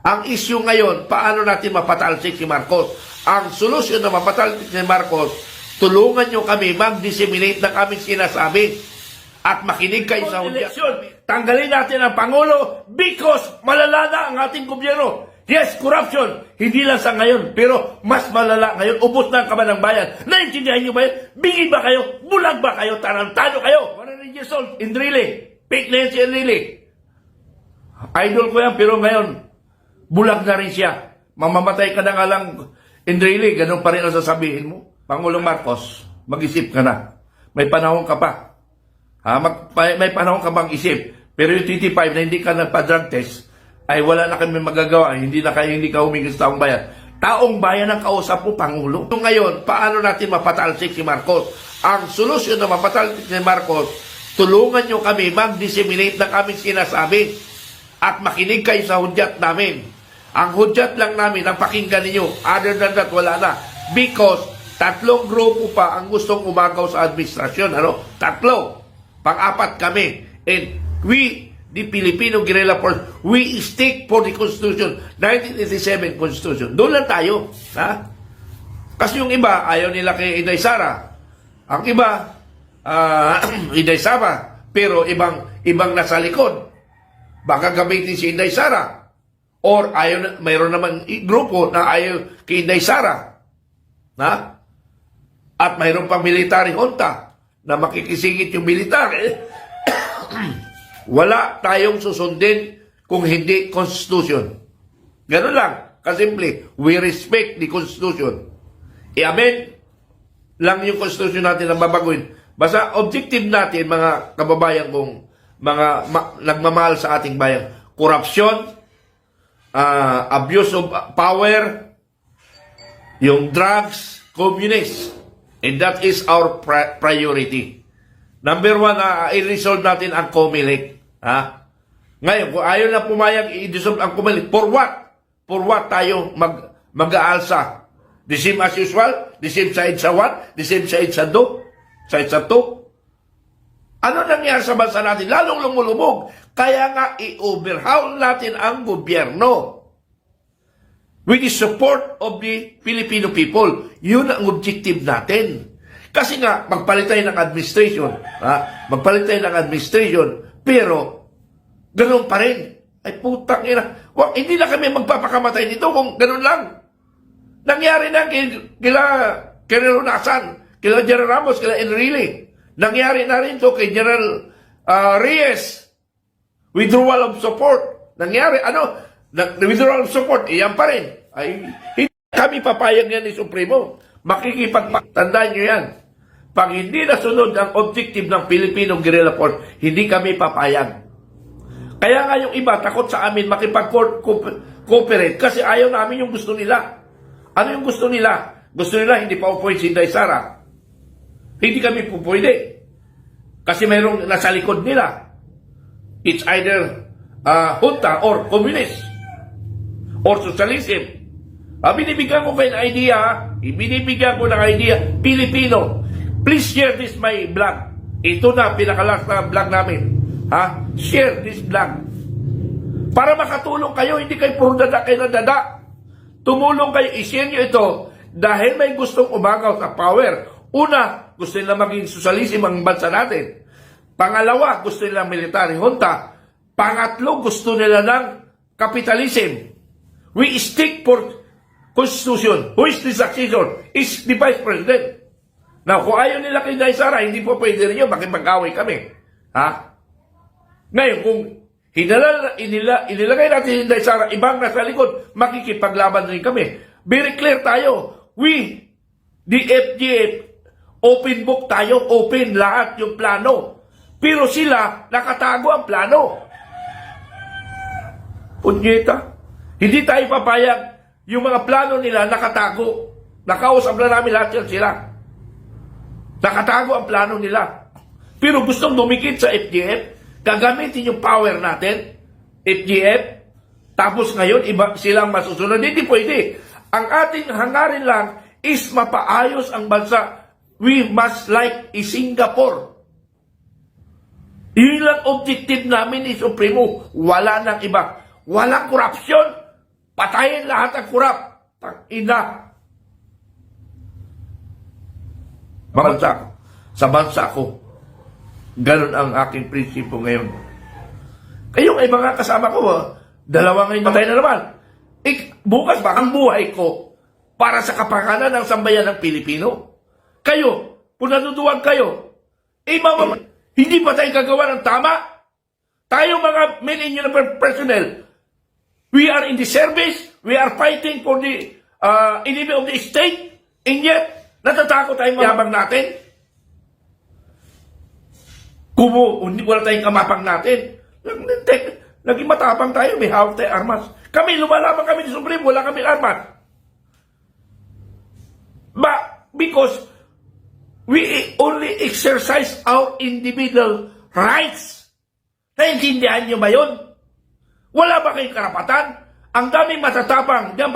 Ang issue ngayon, paano natin mapatalsik si Marcos? Ang solusyon na mapatalsik si Marcos, tulungan nyo kami mag-disseminate ng aming sinasabi at makinig kayo sa eleksyon. Tanggalin natin ang Pangulo because malala na ang ating gobyerno. Yes, corruption. Hindi lang sa ngayon, pero mas malala ngayon. Ubos na ang kaban ng bayan. Naintindihan nyo ba yun? Bingid ba kayo? Bulag ba kayo? Tarantado kayo? 100 years old. Enrile. Fake na yan si Enrile. Idol ko yan, pero ngayon, bulag na rin siya. Mamamatay ka na nga lang, Enrile. Ganun pa rin ang sasabihin mo. Pangulong Marcos, mag-isip ka na. May panahon ka pa. May panahon ka bang isip. Pero yung 25 na hindi ka nagpa-drug test, ay wala na kami magagawa. Hindi ka humingin sa taong bayan. Taong bayan ang kausap po, Pangulo. So ngayon, paano natin mapatalsik si Marcos? Ang solusyon na mapatalsik si Marcos, tulungan nyo kami mag-disseminate ng aming sinasabi at makinig kayo sa hudyat namin. Ang hudyat lang namin, ang pakinggan ninyo. Other than that, wala na. Because tatlong grupo pa ang gustong umagaw sa administrasyon. Tatlo. Pang-apat kami. And we, the Filipino Guerrilla Force, we stick for the Constitution, 1987 Constitution. Doon lang tayo. Kasi yung iba, ayaw nila kay Inday Sara. Ang iba, Inday Sara. Pero ibang nasa likod. Baka gamitin si Inday Sara. Or mayroon naman grupo na ayaw kay Inday Sara. At mayroon pang military junta na makikisingit yung military. Wala tayong susundin kung hindi Constitution. Ganun lang. Kasimple, we respect the Constitution. I-amend lang yung Constitution natin na babaguhin. Basta objective natin, mga kababayan kong nagmamahal sa ating bayan. Corruption, abuse of power, yung drugs, communist. And that is our priority. Number one, i-resolve natin ang COMELEC. Ngayon, kung ayaw na pumayag, i-dissolve ang COMELEC. For what? For what tayo mag-aalsa? The same as usual? The same side sa 1? The same side sa 2? Side sa 2? Ano nangyari sa bansa natin? Lalong lumulubog. Kaya nga, i-overhaul natin ang gobyerno. With the support of the Filipino people. Yun ang objective natin. Kasi nga, magpalit tayo ng administration. Magpalit tayo ng administration. Pero, ganoon pa rin. Ay, putang ina. Hindi na kami magpapakamatay nito kung ganoon lang. Nangyari na kila Ronasan, kila General Ramos, kila Enrile. Nangyari na rin to kay General Reyes. Withdrawal of support. Nangyari, withdrawal of support, iyan pa rin. Ay, hindi kami papayag yan ni Supremo. Tandaan nyo yan. Pag hindi nasunod ang objective ng Filipino Guerrilla Force, hindi kami papayag. Kaya nga yung iba, takot sa amin makipag-cooperate kasi ayaw namin yung gusto nila. Ano yung gusto nila? Gusto nila hindi pa upoy si Inday Sara. Hindi kami pupwede. Kasi mayroong nasa likod nila. It's either junta or communist or socialism. Binibigyan ko kayo ng idea, binibigyan ko ng idea, Pilipino. Please share this my vlog. Ito na, pinakalas na vlog namin. Share this vlog. Para makatulong kayo, hindi kayo puro dada kayo na dada. Tumulong kayo, i-share nyo ito dahil may gustong umagaw sa power. Una, gusto nila maging socialism ang bansa natin. Pangalawa, gusto nila military junta. Pangatlo, gusto nila ng capitalism. We stick for Constitution. Who is the successor? Is the Vice President. Now, kung ayaw nila kay Inday Sara, hindi po pwede rin yun. Makipag-away kami. Ngayon, kung inilagay natin Inday Sara, ibang nasa likod, makikipaglaban rin kami. Very clear tayo. We, the FGF, open book tayo, open lahat yung plano. Pero sila, nakatago ang plano. Punyeta. Hindi tayo papayag. Yung mga plano nila, nakatago. Nakausap na namin lahat yan sila. Nakatago ang plano nila. Pero gustong dumikit sa FGF, gagamitin yung power natin, FGF, tapos ngayon, iba silang masusunod. Hindi pwede. Ang ating hangarin lang is mapaayos ang bansa. We must like Singapore. Yun lang objective namin ni Supremo. Wala nang iba. Walang korupsyon. Patayin lahat ng kurap. Ina. Mabansa ko. Sa bansa ko. Ganun ang aking prinsipyo ngayon. Kayong ay mga kasama ko, dalawa ngayon patay na naman. Bukas ba ang buhay ko para sa kapakanan ng sambayan ng Pilipino? Kayo, kung natutuwag kayo, hindi pa tayo gagawa ng tama? Tayo mga men in uniform personnel, we are in the service, we are fighting for the enemy of the state, and yet, natatakot tayong mayabang natin? Wala tayong kamapang natin. Naging matapang tayo, may hawak tayo armas. Kami, lumalaban kami ni Supreme, wala kami armas. Because we only exercise our individual rights. Naintindihan nyo ba yun? Wala ba kayong karapatan? Ang daming matatapang, diyan,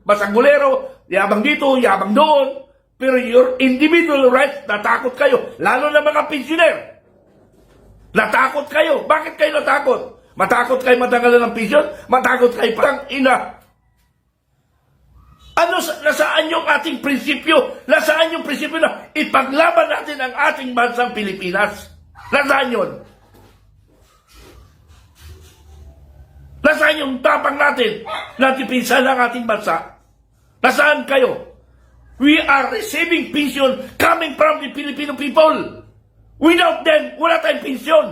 basagulero, yabang dito, yabang doon. Pero your individual rights, natakot kayo. Lalo na mga pensioner. Natakot kayo. Bakit kayo natakot? Matakot kayo matanggalan ng pension? Matakot kayo parang ina. Nasaan yung ating prinsipyo? Nasaan yung prinsipyo na ipaglaban natin ang ating bansang Pilipinas? Nasaan yun? Nasaan yung tapang natin na tipinsan ang ating bansa? Nasaan kayo? We are receiving pension coming from the Filipino people. Without them, wala tayong pensyon.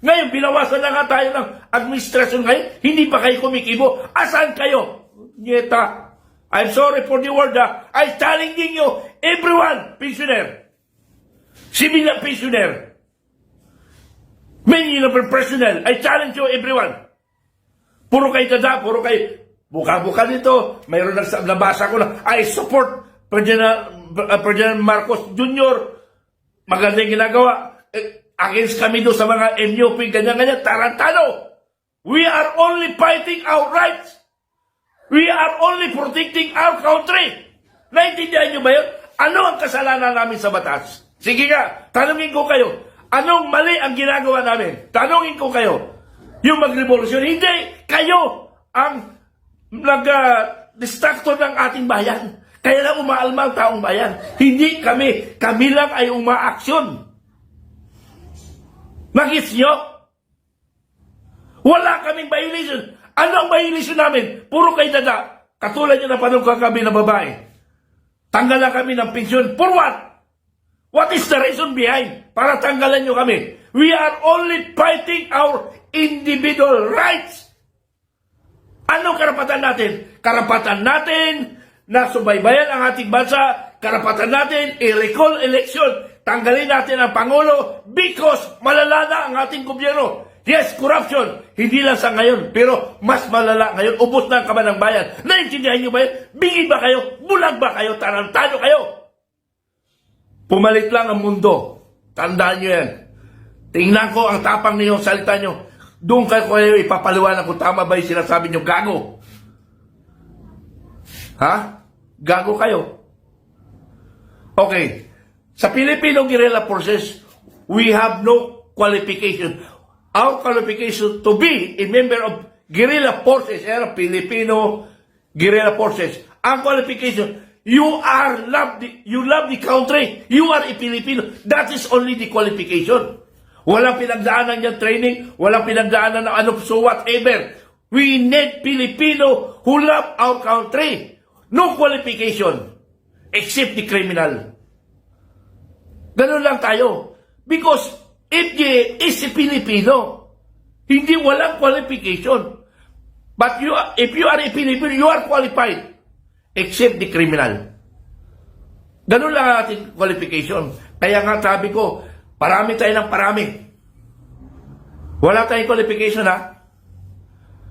Ngayon, binawasan na nga tayo ng administrasyon ngayon. Hindi pa kayo kumikibo. Asan kayo? Nyeta. I'm sorry for the word. I'm challenging you, everyone, pensioner. Civilian pensioner. Men uniform personnel. I challenge you, everyone. Puro kayo tada, puro kayo buka-buka dito. Mayroon nabasa ko na, I support President Marcos Jr. Magandang ginagawa. Against kami doon sa mga MUP, ganyan-ganyan, tarantado. We are only fighting our rights. We are only protecting our country. Naintindihan nyo ba yun? Ano ang kasalanan namin sa batas? Sige nga, tanungin ko kayo. Anong mali ang ginagawa namin? Tanungin ko kayo. Yung magrevolusyon, hindi. Kayo ang nag-distractor ng ating bayan. Kaya lang umaalma ang taong bayan. Hindi kami. Kami lang ay umaaksyon. Magis nyo? Wala kaming violation. Ano ang violation namin? Puro kayo dada. Katulad nyo na panungkang kami na babae. Tanggalan kami ng pensyon. For what? What is the reason behind? Para tanggalan nyo kami. We are only fighting our individual rights. Anong karapatan natin? Karapatan natin na subaybayan ang ating bansa, karapatan natin i-recall election, tanggalin natin ang Pangulo because malala na ang ating gobyerno. Yes, corruption, hindi lang sa ngayon, pero mas malala ngayon, ubos na ang kaban ng bayan. Naintindihan nyo ba yun? Bingin ba kayo? Bulag ba kayo? Tarantado kayo? Pumalit lang ang mundo. Tandaan nyo yan. Tingnan ko ang tapang niyo, salita nyo. Doon kayo ipapaliwanag kung tama ba yung sinasabi nyo, gago. Ha? Gago kayo. Okay. Sa Filipino Guerrilla Forces, we have no qualification. Our qualification to be a member of Guerrilla Forces, Filipino Guerrilla Forces. Ang qualification, you love the country. You are a Filipino. That is only the qualification. Walang pinagdaanan yung training, walang pinagdaanan ng ano, so whatever. We need Filipino who love our country. No qualification, except the criminal. Ganun lang tayo. Because if he is a Filipino, hindi walang qualification. But if you are a Filipino, you are qualified, except the criminal. Ganun lang ang ating qualification. Kaya nga sabi ko, parami tayo ng parami. Wala tayong qualification, ha?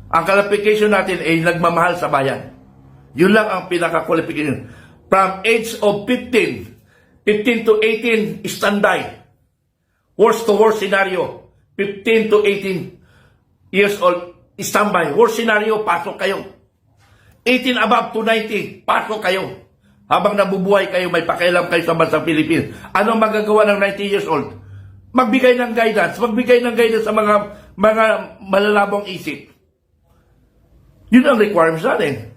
Ang qualification natin ay nagmamahal sa bayan. Yun lang ang pinaka-qualification. From age of 15 to 18, standby. Worst to worst scenario, 15 to 18 years old, standby. Worst scenario, pasok kayo. 18 above to 90, pasok kayo. Habang nabubuhay kayo, may pakialam kayo sa bansang Pilipinas. Anong magagawa ng 90 years old? Magbigay ng guidance sa mga malalabong isip. Yun ang requirements natin.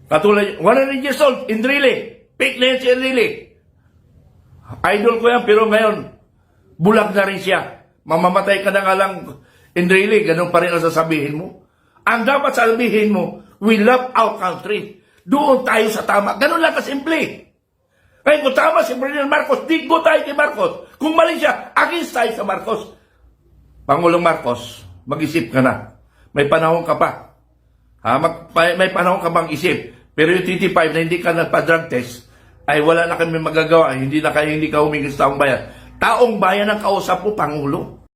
Katulad, 100 years old, Enrile. Fake na yan si Enrile. Idol ko yan, pero ngayon, bulag na rin siya. Mamamatay ka na nga lang, Enrile, ganun pa rin ang sasabihin mo. Ang dapat sabihin mo, we love our country. Doon tayo sa tama. Ganun lang kasimple. Ngayon, kung tama si President Marcos, digo tayo kay Marcos. Kung mali siya, against tayo sa Marcos. Pangulong Marcos, mag-isip ka na. May panahon ka pa. May panahon ka bang isip. Pero yung TT5 na hindi ka nagpa-drug test, ay wala na kami magagawa. Hindi ka humingi sa taong bayan. Taong bayan ang kausap mo, Pangulo.